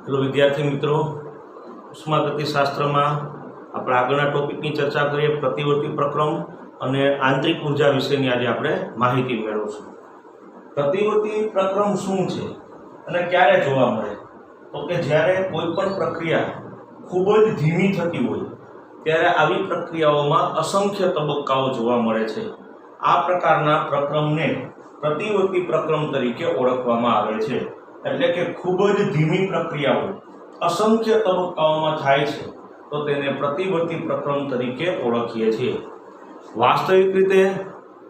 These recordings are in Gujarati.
हेलो विद्यार्थी मित्रों, उष्मागतिशास्त्र में આપણે આગળના ટોપિકની ચર્ચા કરીએ પ્રતિવર્તી પ્રક્રમ અને આંતરિક ઉર્જા વિશેની આજે આપણે માહિતી મેળવશું। પ્રતિવર્તી પ્રક્રમ શું છે અને ક્યારે જોવા મળે? તો કે જ્યારે કોઈ પણ પ્રક્રિયા ખૂબ જ ધીમી થતી હોય ત્યારે આવી પ્રક્રિયાઓમાં અસંખ્ય તબક્કાઓ જોવા મળે છે। આ પ્રકારના પ્રક્રમને પ્રતિવર્તી પ્રક્રમ તરીકે ઓળખવામાં આવે છે। એટલે કે ખૂબ જ ધીમી પ્રક્રિયાઓ असंख्य तबक्काओं थाय छे तो तेने प्रतिवर्ती प्रक्रम तरीके ओळखीए छीए। वास्तविक रीते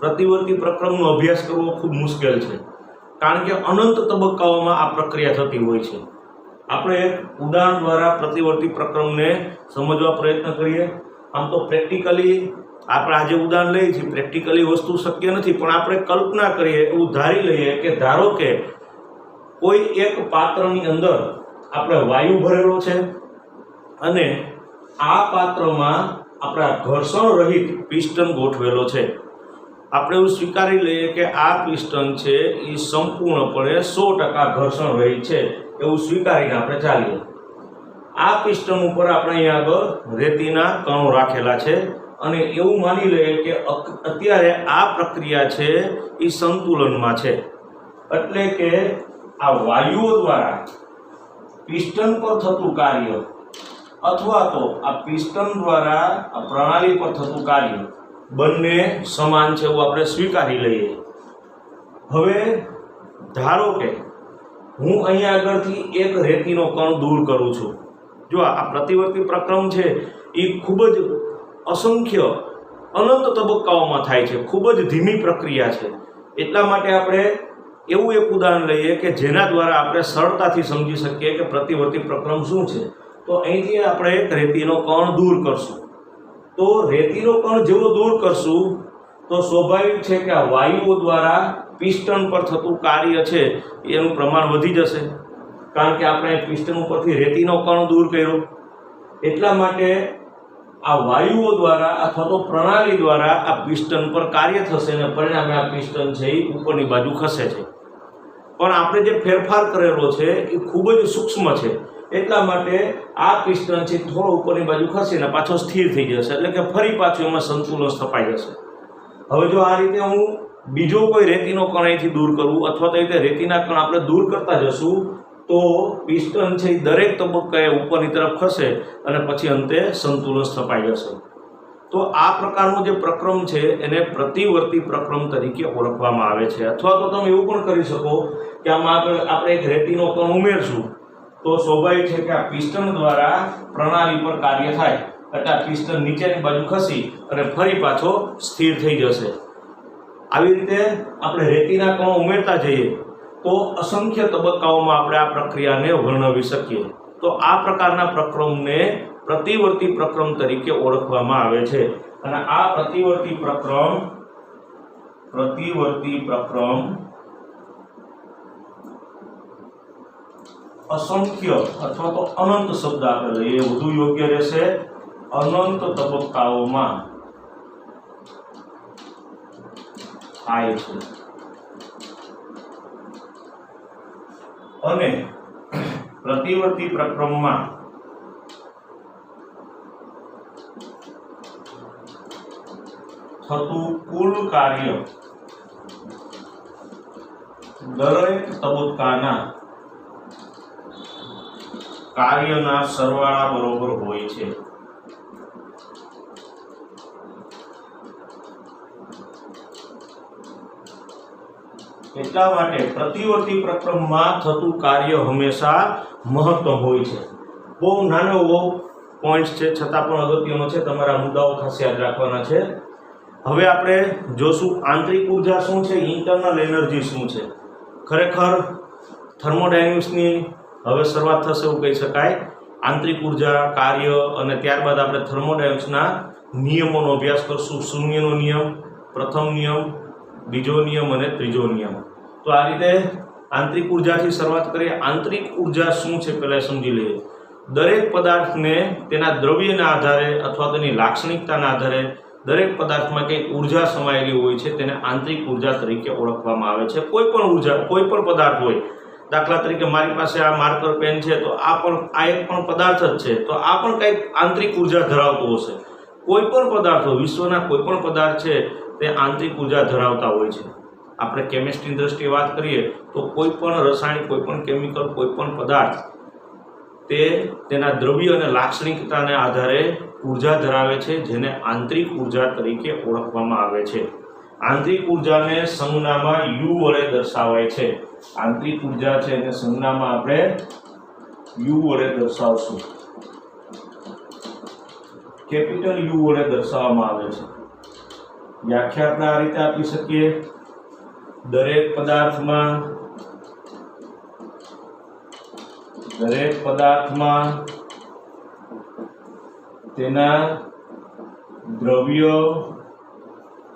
प्रतिवर्ती प्रक्रमनो अभ्यास करवो खूब मुश्केल छे, कारण के अनंत तबक्काओमां आ प्रक्रिया थती होय छे। आपणे एक उदाहरण द्वारा प्रतिवर्ती प्रक्रमने समजवा प्रयत्न करीए। आम तो प्रेक्टिकली આપણે આજે ઉદાહરણ લઈએ છીએ, પ્રેક્ટિકલી વસ્તુ શક્ય નથી, પણ આપણે કલ્પના કરીએ, એવું ધારી લઈએ કે ધારો કે કોઈ એક પાત્રની અંદર આપણે વાયુ ભરેલો છે અને આ પાત્રમાં આપણા ઘર્ષણ રહિત પિસ્ટન ગોઠવેલો છે। આપણે એવું સ્વીકારી લઈએ કે આ પિસ્ટન છે એ સંપૂર્ણપણે 100% ઘર્ષણ રહિત છે, એવું સ્વીકારીને આપણે ચાલીએ। આ પિસ્ટન ઉપર આપણે અહીંયા આગળ રેતીના કણો રાખેલા છે અને એવું માની લઈએ કે અત્યારે આ પ્રક્રિયા છે એ સંતુલનમાં છે। એટલે કે આ વાયુઓ દ્વારા पिस्टन पर थतुं कार्य अथवा तो आ पिस्टन द्वारा आ प्रणाली पर थतुं कार्य बंने समान छे एवुं आपणे स्वीकारी लईए। हवे धारो के हूँ अहींया आगळथी एक रेतीनो कण दूर करूं छुं। जो आ प्रतिवर्ती प्रक्रम छे ए खूब ज असंख्य अनंत तबक्काओमां थाय छे, खूब ज धीमी प्रक्रिया छे। एटला माटे आपणे એવું એક ઉદાહરણ લઈએ કે જેના દ્વારા આપણે સરળતાથી સમજી શકીએ કે પ્રતિવર્તી પ્રક્રમ શું છે। તો અહીંથી આપણે એક રેતીનો કણ દૂર કરશું, તો રેતીનો કણ જેવો દૂર કરશું તો સ્વાભાવિક છે કે આ વાયુઓ દ્વારા પિસ્ટન પર થતું કાર્ય છે એનું પ્રમાણ વધી જશે, કારણ કે આપણે પિસ્ટન ઉપરથી રેતીનો કણ દૂર કર્યો। એટલા માટે आ वायुओ द्वारा अथवा तो प्रणाली द्वारा आ पिस्टन पर कार्य थशे ने परिणामे आ पिस्टन छे उपरनी बाजू खसे छे। पण आपणे जे फेरफार करेलो छे ए खूब ज सूक्ष्म छे, એટલા માટે આ પિસ્ટન છે થોડો ઉપરની બાજુ ખસીને પાછો સ્થિર થઈ જશે, એટલે કે ફરી પાછું એમાં સંતુલન સ્થપાઈ જશે। હવે જો આ રીતે હું બીજો કોઈ રેતીનો કણ અહીંથી દૂર કરું અથવા તો રીતે રેતીના કણ આપણે દૂર કરતા જશું तो पिस्टन छे दरेक तबक्काए उपरनी तरफ खसे अने पछी अंते संतुलन स्थापाई जशे। तो आ प्रकारनो जे प्रक्रम छे एने प्रतिवर्ती प्रक्रम तरीके ओळखवामां आवे छे। अथवा तो तमे एवुं पण करी शको के आमां आपणे एक रेतीनो कण उमेरशुं तो स्वाभाविक छे के आ पिस्टन द्वारा प्रणाली पर कार्य थाय એટલે આ પિસ્ટન નીચેની બાજુ ખસી અને ફરી પાછો સ્થિર થઈ જશે। આવી રીતે આપણે રેતીના કણો ઉમેરતા જઈએ तो असंख्य तबक्काओमां आपणे आ प्रक्रियाने वर्णवी शकीए। तो आ प्रकारना प्रक्रमने प्रतिवर्ती प्रक्रम तरीके ओळखवामां आवे छे। अने आ प्रतिवर्ती प्रक्रम असंख्य अथवा तो अनंत शब्द आपणे लईए વધુ યોગ્ય રહેશે। अनंत तबक्काओमां थाय छे અને પ્રતિવર્તી પ્રક્રમમાં થતું કુલ કાર્ય દરેક તબક્કાના કાર્યના સરવાળા બરોબર હોય છે। એટલા માટે प्रतिवर्ती प्रक्रमમાં થતું કાર્ય હંમેશા મહત્તમ હોય છે। બહુ નાનો એવો પોઈન્ટ છે છતાં પણ અગત્યનો છે, તમારા મુદ્દાઓ ખાસ યાદ રાખવાના છે। હવે આપણે જોશું આંતરિક ઉર્જા શું છે, ઇન્ટરનલ એનર્જી શું છે। ખરેખર થર્મોડાયનેમિક્સની હવે શરૂઆત થશે એવું કહી શકાય। આંતરિક ઉર્જા, કાર્ય અને ત્યારબાદ આપણે થર્મોડાયનેમિક્સના નિયમોનો અભ્યાસ કરશું। શૂન્યનો નિયમ, પ્રથમ નિયમ, बीजो नियम और त्रीजो नियम। तो आ रीते आंतरिक ऊर्जा थी शुरुआत करिए। आंतरिक ऊर्जा शुं छे पहला समझी लीए। दरेक पदार्थ ने तेना द्रव्यना आधारे अथवा तेनी लाक्षणिकताना आधारे दरेक पदार्थ में कई ऊर्जा समायेली होय छे, तेने आंतरिक ऊर्जा तरीके ओळखवामां आवे छे। कोईपण ऊर्जा, कोईपण पदार्थ होय, દાખલા તરીકે મારી પાસે આ માર્કર પેન છે, તો આ એક પણ પદાર્થ જ છે, તો આ પણ કંઈક આંતરિક ઉર્જા ધરાવતો હશે. કોઈ પણ પદાર્થો, વિશ્વના કોઈ પણ પદાર્થ છે તે આંતરિક ઉર્જા ધરાવતા હોય છે. આપણે કેમિસ્ટ્રીની દ્રષ્ટિએ વાત કરીએ તો કોઈ પણ રસાયણ, કોઈ પણ કેમિકલ, કોઈ પણ પદાર્થ તે તેના દ્રવ્ય અને લાક્ષણિકતાને આધારે ઉર્જા ધરાવે છે, જેને આંતરિક ઉર્જા તરીકે ઓળખવામાં આવે છે. આંતરિક ઉર્જાને સંજ્ઞામાં U વડે દર્શાવાય છે. આંતરિક ઉર્જા છે એને સંજ્ઞામાં આપણે U વડે દર્શાવશું. કેપિટલ U વડે દર્શાવવામાં આવે છે. વ્યાખ્યા આપણે આ રીતે આપી શકીએ: દરેક પદાર્થમાં તેના દ્રવ્ય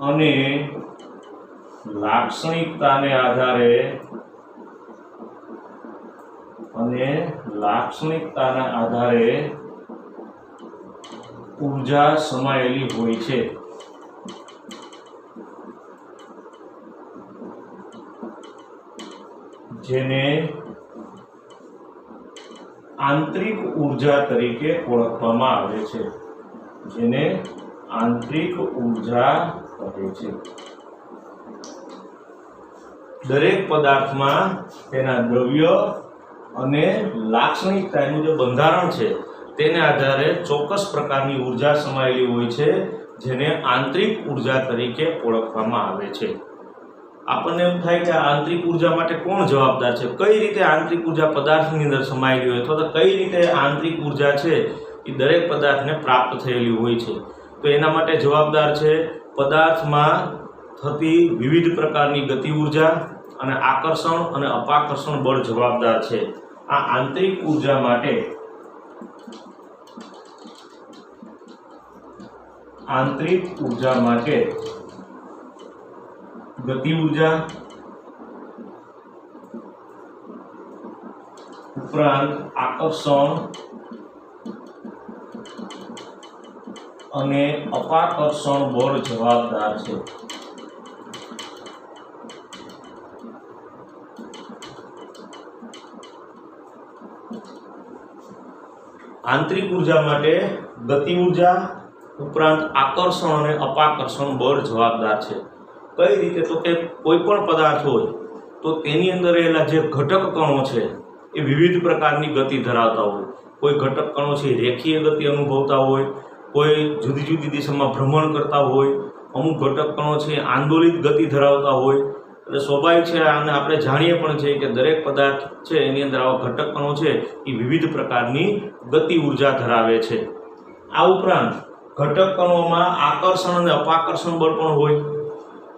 અને લાક્ષણિકતાને આધારે ઉર્જા સમાયેલી હોય છે. જેને આંતરિક ઉર્જા તરીકે ઓળખવામાં આવે છે. દરેક પદાર્થમાં તેના દ્રવ્ય અને લાક્ષણિકતા, એનું જે બંધારણ છે તેને આધારે ચોક્કસ પ્રકારની ઉર્જા સમાયેલી હોય છે, જેને આંતરિક ઉર્જા તરીકે ઓળખવામાં આવે છે. આપણને એમ થાય કે આ આંતરિક ઉર્જા માટે કોણ જવાબદાર છે? કઈ રીતે આંતરિક ઉર્જા પદાર્થની અંદર સમાયેલી હોય, અથવા તો કઈ રીતે આંતરિક ઉર્જા છે એ દરેક પદાર્થને પ્રાપ્ત થયેલી હોય છે? તો એના માટે જવાબદાર છે પદાર્થમાં થતી વિવિધ પ્રકારની ગતિ ઉર્જા અને આકર્ષણ અને અપાકર્ષણ બળ જવાબદાર છે. આ આંતરિક ઉર્જા માટે ગતિ ઉર્જા ઉપરાંત આકર્ષણ અને અપાકર્ષણ બળ જવાબદાર છે. આંતરિક ઉર્જા માટે ગતિ ઉર્જા ઉપરાંત આકર્ષણ અને અપાકર્ષણ બળ જવાબદાર છે. કઈ રીતે? તો કે કોઈ પણ પદાર્થ હોય તો તેની અંદર રહેલા જે ઘટક કણો છે એ વિવિધ પ્રકારની ગતિ ધરાવતા હોય. કોઈ ઘટક કણો છે રેખીય ગતિ અનુભવતા હોય, કોઈ જુદી જુદી દિશામાં ભ્રમણ કરતા હોય, અમુક ઘટક કણો છે આંદોલિત ગતિ ધરાવતા હોય. એટલે સ્વાભાવિક છે, અને આપણે જાણીએ પણ છે કે દરેક પદાર્થ છે એની અંદર આવા ઘટક કણો છે એ વિવિધ પ્રકારની ગતિ ઉર્જા ધરાવે છે. આ ઉપરાંત ઘટક કણોમાં આકર્ષણ અને અપાકર્ષણ બળ પણ હોય.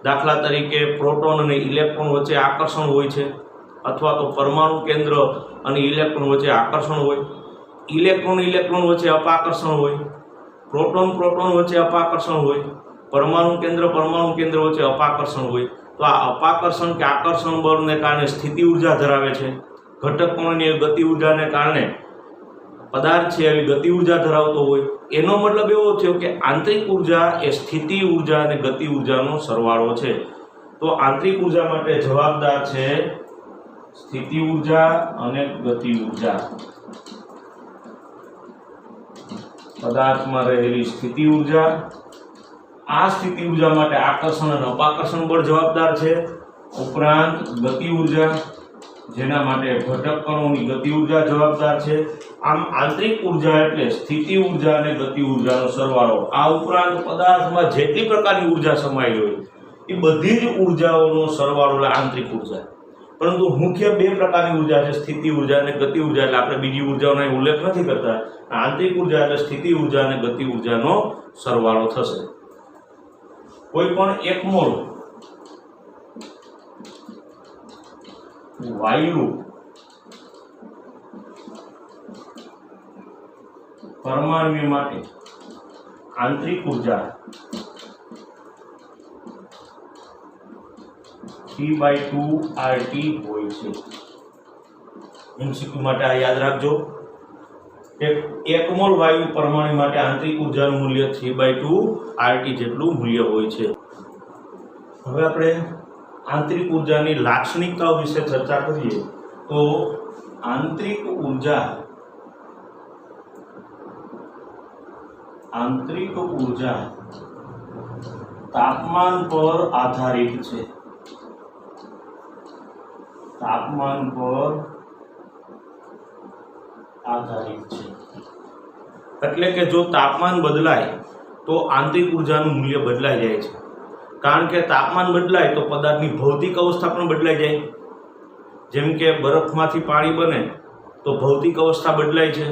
દાખલા તરીકે પ્રોટોન અને ઇલેક્ટ્રોન વચ્ચે આકર્ષણ હોય છે, અથવા તો પરમાણુ કેન્દ્ર અને ઇલેક્ટ્રોન વચ્ચે આકર્ષણ હોય. ઇલેક્ટ્રોન વચ્ચે અપાકર્ષણ હોય. પ્રોટોન વચ્ચે અપાકર્ષણ હોય. પરમાણુ કેન્દ્ર વચ્ચે અપાકર્ષણ હોય. તો આ અપાકર્ષણ કે આકર્ષણ બળને કારણે સ્થિતિ ઉર્જા ધરાવે છે. ઘટક કણોની ગતિ ઉર્જાને કારણે પદાર્થ છે એવી ગતિ ઉર્જા ધરાવતો હોય. એનો મતલબ એવો થયો કે આંતરિક ઉર્જા એ સ્થિતિ ઉર્જા અને ગતિ ઉર્જાનો સરવાળો છે. તો આંતરિક ઉર્જા માટે જવાબદાર છે સ્થિતિ ઉર્જા અને ગતિ ઉર્જા. પદાર્થમાં રહેલી સ્થિતિ ઉર્જા, આ સ્થિતિ ઉર્જા માટે આકર્ષણ અને અપાકર્ષણ બળ જવાબદાર છે. ઉપરાંત ગતિ ઉર્જા, જેના માટે ઘટક કણોની ગતિ ઉર્જા જવાબદાર છે. આમ આંતરિક ઉર્જા એટલે સ્થિતિ ઉર્જા અને ગતિ ઉર્જાનો સરવાળો. આ ઉપરાંત પદાર્થમાં જેટલી પ્રકારની ઉર્જા સમાયેલી હોય એ બધી જ ઉર્જાઓનો સરવાળો એટલે આંતરિક ઉર્જા. પરંતુ મુખ્ય બે પ્રકારની ઉર્જા છે, સ્થિતિ ઉર્જા અને ગતિ ઉર્જા. એટલે આપણે બીજી ઉર્જાઓનો ઉલ્લેખ નથી કરતા. આંતરિક ઉર્જા એટલે સ્થિતિ ઉર્જા અને ગતિ ઉર્જાનો સરવાળો થશે. કોઈ પણ એક મોલ વાયુ પરમાણુ માટે આંતરિક ઉર્જા 3/2 RT હોય છે. એમસીક્યુ માટે આ યાદ રાખજો. એક મોલ વાયુ પરમાણુ માટે આંતરિક ઉર્જાનું મૂલ્ય 3/2 RT જેટલું મૂલ્ય હોય છે. હવે આપણે આંતરિક ઉર્જાની લાક્ષણિકતાઓ વિશે ચર્ચા કરીએ તો આંતરિક ઊર્જા તાપમાન પર આધારિત છે, તાપમાન પર આધારિત છે। એટલે કે જો તાપમાન બદલાય તો આંતરિક ઊર્જાનું મૂલ્ય બદલાઈ જાય છે, કારણ કે તાપમાન બદલાય તો પદાર્થની ભૌતિક અવસ્થા પણ બદલાઈ જાય। જેમ કે બરફમાંથી પાણી બને તો ભૌતિક અવસ્થા બદલાય છે,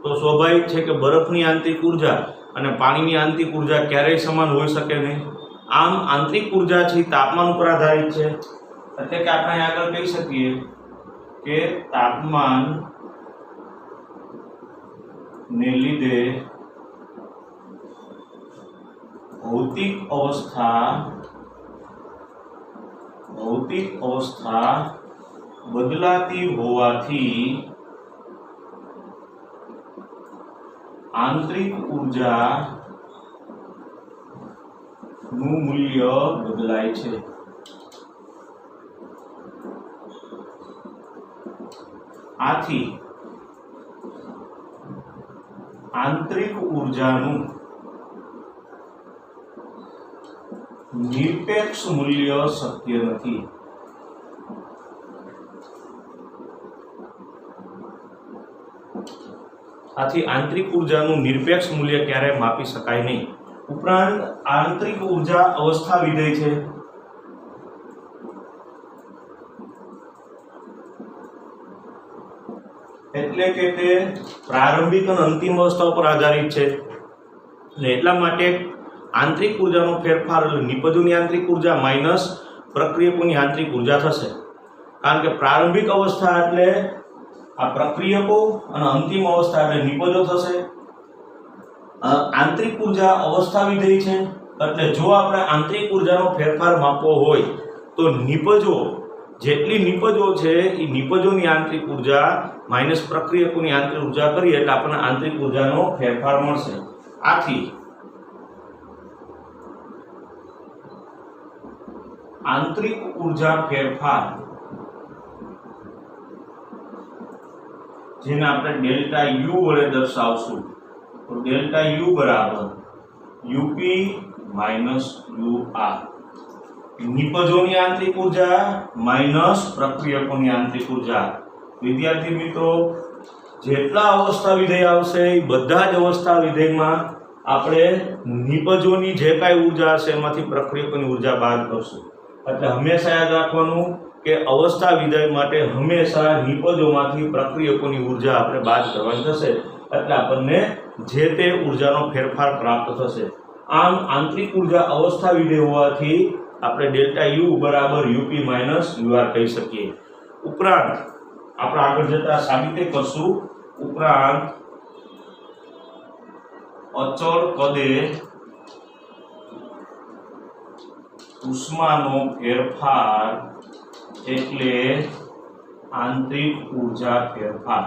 તો સ્વાભાવિક છે કે બરફની આંતરિક ઊર્જા અને પાણીની આંતરિક ઊર્જા ક્યારેય સમાન હોઈ શકે નહીં। આમ આંતરિક ઊર્જા છે તાપમાન ઉપર આધારિત છે। એટલે કે આપણે આગળ કહી શકીએ કે તાપમાન ને લીધે ભૌતિક અવસ્થા બદલાતી હોવાથી આંતરિક ઊર્જાનું મૂલ્ય બદલાય છે। આથી આંતરિક ઊર્જાનું નિરપેક્ષ મૂલ્ય શક્ય નથી। આથી આંતરિક ઊર્જાનું નિરપેક્ષ મૂલ્ય ક્યારેય માપી શકાય નહીં। ઉપરાંત આંતરિક ઊર્જા અવસ્થા વિધેય છે, એટલે કે તે પ્રારંભિક અને અંતિમ અવસ્થા પર આધારિત છે, અને એટલા માટે આંતરિક ઊર્જાનો ફેરફાર એટલે નિપજોની આંતરિક ઊર્જા માઇનસ પ્રક્રિયકોની આંતરિક ઊર્જા થશે। કારણ કે પ્રારંભિક અવસ્થા એટલે આ પ્રક્રિયકો અને અંતિમ અવસ્થા એટલે નિપજો થશે। આંતરિક ઊર્જા અવસ્થા વિધેય છે, એટલે જો આપણે આંતરિક ઊર્જાનો ફેરફાર માપવો હોય તો નિપજો જેટલી નિપજો છે એ નિપજોની આંતરિક ઊર્જા માઇનસ પ્રક્રિયકોની આંતરિક ઊર્જા કરીએ એટલે આપણને આંતરિક ઊર્જાનો ફેરફાર મળશે। આથી આંતરિક ઊર્જા ફેરફાર જેને આપણે ડેલ્ટા યુ વડે દર્શાવશું, તો ડેલ્ટા યુ બરાબર યુપી માઇનસ યુઆર, નિપજોની આંતરિક ઊર્જા માઇનસ પ્રક્રિયકોની આંતરિક ઊર્જા। વિદ્યાર્થી મિત્રો, જેટલા અવસ્થા વિધેય આવશે એ બધા જ અવસ્થા વિધેયમાં આપણે નિપજોની જે કાંઈ ઊર્જા હશે એમાંથી પ્રક્રિયકોની ઊર્જા બાદ કરશું। એટલે હંમેશા યાદ રાખવાનું કે અવસ્થા વિધેય માટે હંમેશા નિપજોમાંથી પ્રક્રિયકોની ઊર્જા આપણે બાદ કરવાની થશે, એટલે આપણને જે તે ઊર્જાનો ફેરફાર પ્રાપ્ત થશે। આમ આંતરિક ઊર્જા અવસ્થા વિધેય હોવાથી આપણે ડેલ્ટા યુ બરાબર યુપી માઇનસ યુઆર કહી શકીએ। ઉપરાંત આપણે આગળ જતા સાબિત કરશું। ઉપરાંત અચળ કદે ઉષ્માનો ફેરફાર એટલે આંતરિક ઊર્જા ફેરફાર।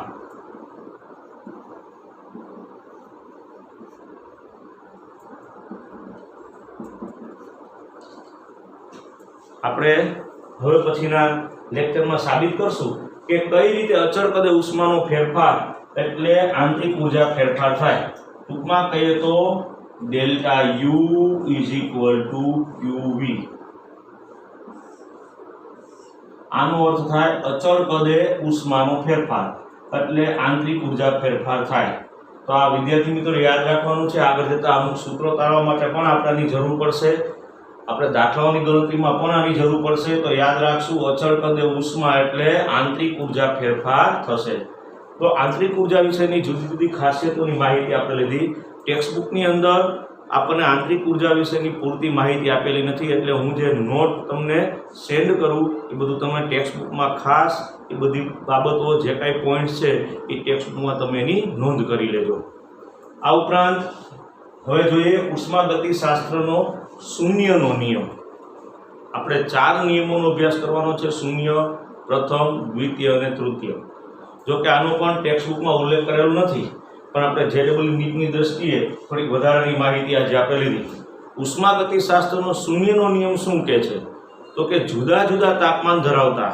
આપણે હવે પછીના લેક્ચરમાં સાબિત કરશું કે કઈ રીતે અચળ કદે ઉષ્માનો ફેરફાર એટલે આંતરિક ઊર્જા ફેરફાર થાય। ટૂંકમાં કહીએ તો delta you is equal to QV, આનો અર્થ થાય અચળ કદે ઉષ્માનો ફેરફાર એટલે આંતરિક ઊર્જા ફેરફાર થાય। તો આ વિદ્યાર્થી મિત્રો યાદ રાખવાનું છે, આગળ જતા અમુક સૂત્રો તારવા માટે પણ આપણાની જરૂર પડશે, આપણે દાખલાઓની ગણતરીમાં પણ આની જરૂર પડશે। તો યાદ રાખશું અચળ કદે ઉષ્મા એટલે આંતરિક ઊર્જા ફેરફાર થશે। તો આંતરિક ઊર્જા વિશેની જુદી જુદી ખાસિયતોની માહિતી આપણે લીધી। ટેક્સ્ટ બુકની અંદર આપણને આંતરિક ઊર્જા વિશેની પૂરતી માહિતી આપેલી નથી, એટલે હું જે નોટ તમને સેન્ડ કરું એ બધું તમે ટેક્સ્ટ બુકમાં ખાસ એ બધી બાબતો જે કાંઈ પોઈન્ટ્સ છે એ ટેક્સ્ટ બુકમાં તમે એની નોંધ કરી લેજો। આ ઉપરાંત હવે જોઈએ ઉષ્માગતિશાસ્ત્રનો શૂન્યનો નિયમ। આપણે 4 નિયમોનો અભ્યાસ કરવાનો છે, શૂન્ય, પ્રથમ, દ્વિતીય અને તૃતીય। જો કે આનો પણ ટેક્સ્ટ બુકમાં ઉલ્લેખ કરેલો નથી, પણ આપણે JEE નીટની દ્રષ્ટિએ થોડીક વધારાની માહિતી આજે આપણે લીધી। ઉષ્માગતિશાસ્ત્રનો શૂન્યનો નિયમ શું કહે છે? તો કે જુદા જુદા તાપમાન ધરાવતા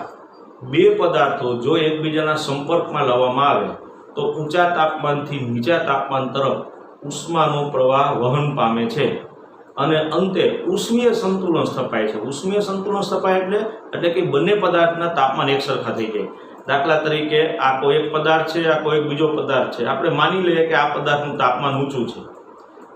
બે પદાર્થો જો એકબીજાના સંપર્કમાં લાવવામાં આવે તો ઊંચા તાપમાનથી નીચા તાપમાન તરફ ઉષ્માનો પ્રવાહ વહન પામે છે અને અંતે ઉષ્મીય સંતુલન સ્થપાય છે. ઉષ્મીય સંતુલન સ્થપાય એટલે કે બંને પદાર્થના તાપમાન એકસરખા થઈ જાય. દાખલા તરીકે આ કોઈ એક પદાર્થ છે, આ કોઈ બીજો પદાર્થ છે. આપણે માની લઈએ કે આ પદાર્થનું તાપમાન ઊંચું છે,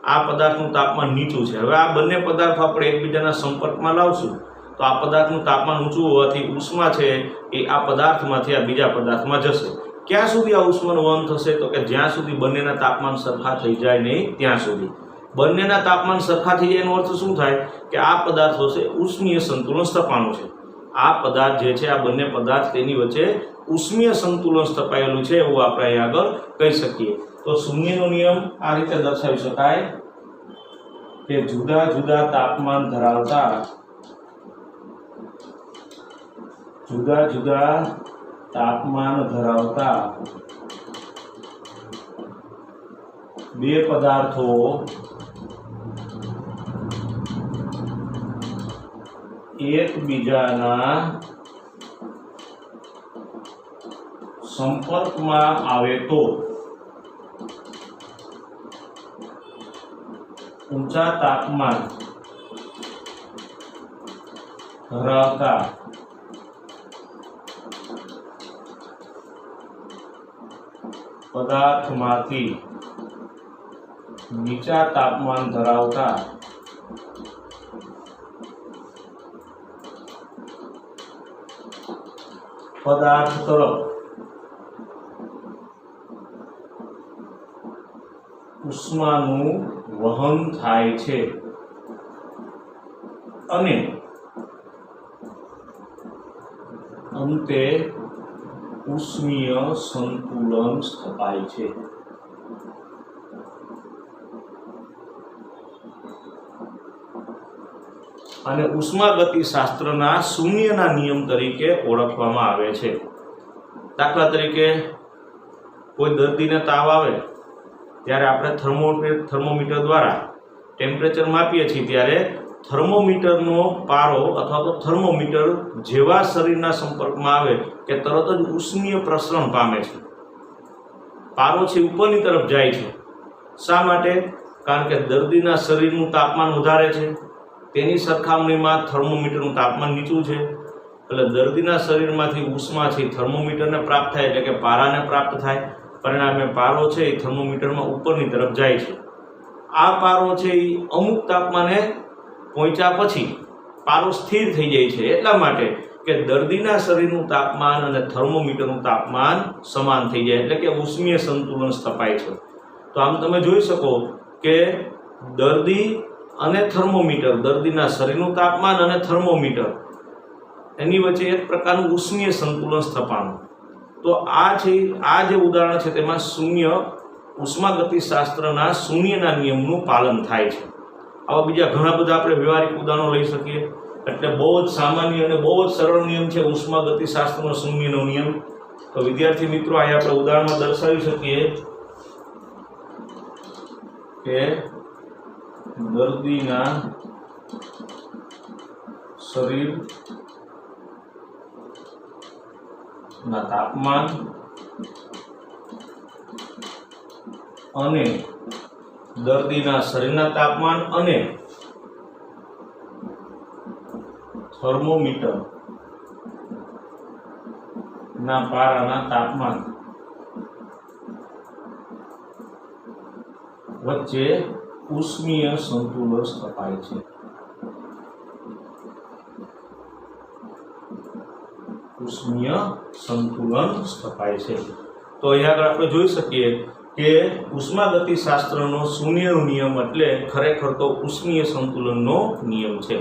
આ પદાર્થનું તાપમાન નીચું છે. હવે આ બંને પદાર્થો આપણે એકબીજાના સંપર્કમાં લાવશું તો આ પદાર્થનું તાપમાન ઊંચું હોવાથી ઉષ્મા છે એ આ પદાર્થમાંથી આ બીજા પદાર્થમાં જશે. ક્યાં સુધી આ ઉષ્માનું વહન થશે? તો કે જ્યાં સુધી બંનેના તાપમાન સરખા થઈ જાય નહીં ત્યાં સુધી. બંનેના તાપમાન સરખા થઈ જાય એનો અર્થ શું થાય કે આ પદાર્થો છે ઉષ્મીય સંતુલન સ્થપાણું છે. આ પદાર્થ જે છે, આ બંને પદાર્થ તેની વચ્ચે ઉષ્મીય સંતુલન સ્થપાયેલું છે એવું આપણે અહીં આગળ કહી શકીએ. તો શૂન્યનો નિયમ આ રીતે દર્શાવી શકાય કે જુદા જુદા તાપમાન ધરાવતા બે પદાર્થો એકબીજાના સંપર્કમાં આવે તો ઊંચા તાપમાન ધરાવતા પદાર્થમાંથી નીચા તાપમાન ધરાવતા પદાર્થ તરફ ઉષ્માનું વહન થાય છે અને અંતે ઉષ્મીય સંતુલન સ્થપાય છે. અને ઉષ્માગતિશાસ્ત્રના શૂન્યના નિયમ તરીકે ઓળખવામાં આવે છે. દાખલા તરીકે કોઈ દર્દીને તાવ આવે ત્યારે આપણે થર્મોમીટર દ્વારા ટેમ્પરેચર માપીએ છીએ. ત્યારે થર્મોમીટરનો પારો અથવા તો થર્મોમીટર જેવા શરીરના સંપર્કમાં આવે કે તરત જ ઉષ્મીય પ્રસરણ પામે છે. પારો છે ઉપરની તરફ જાય છે. શા માટે? કારણ કે દર્દીના શરીરનું તાપમાન વધારે છે, તેની સરખામણીમાં થર્મોમીટરનું તાપમાન નીચું છે. એટલે દર્દીના શરીરમાંથી ઉષ્મા છે થર્મોમીટરને પ્રાપ્ત થાય એટલે કે પારાને પ્રાપ્ત થાય. પરિણામે પારો છે એ થર્મોમીટરમાં ઉપરની તરફ જાય છે. આ પારો છે એ અમુક તાપમાને પહોંચ્યા પછી પારો સ્થિર થઈ જાય છે, એટલા માટે કે દર્દીના શરીરનું તાપમાન અને થર્મોમીટરનું તાપમાન સમાન થઈ જાય, એટલે કે ઉષ્મીય સંતુલન સ્થપાય છે. તો આમ તમે જોઈ શકો કે દર્દી અને થર્મોમીટર, દર્દીના શરીરનું તાપમાન અને થર્મોમીટર એની વચ્ચે એક પ્રકારનું ઉષ્મીય સંતુલન સ્થપાણું. તો આ જે ઉદાહરણ છે તેમાં ઉષ્માગતિશાસ્ત્રના શૂન્યના નિયમનું પાલન થાય છે. આવા બીજા ઘણા બધા આપણે વ્યવહારિક ઉદાહરણો લઈ શકીએ. એટલે બહુ જ સામાન્ય અને બહુ જ સરળ નિયમ છે ઉષ્માગતિશાસ્ત્રનો શૂન્યનો નિયમ. તો વિદ્યાર્થી મિત્રો, અહીં આપણે ઉદાહરણમાં દર્શાવી શકીએ કે દર્દીના શરીરના તાપમાન અને દર્દીના શરીરના તાપમાન અને થર્મોમીટર ના પારાના તાપમાન વચ્ચે ઉષ્મીય સંતુલન સ્થપાય છે. ઉષ્મીય સંતુલન સ્થપાય છે. તો અહીંયા આગળ આપણે જોઈ શકીએ કે ઉષ્માગતિશાસ્ત્રનો શૂન્યનો નિયમ એટલે ખરેખર તો ઉષ્મીય સંતુલનનો નિયમ છે.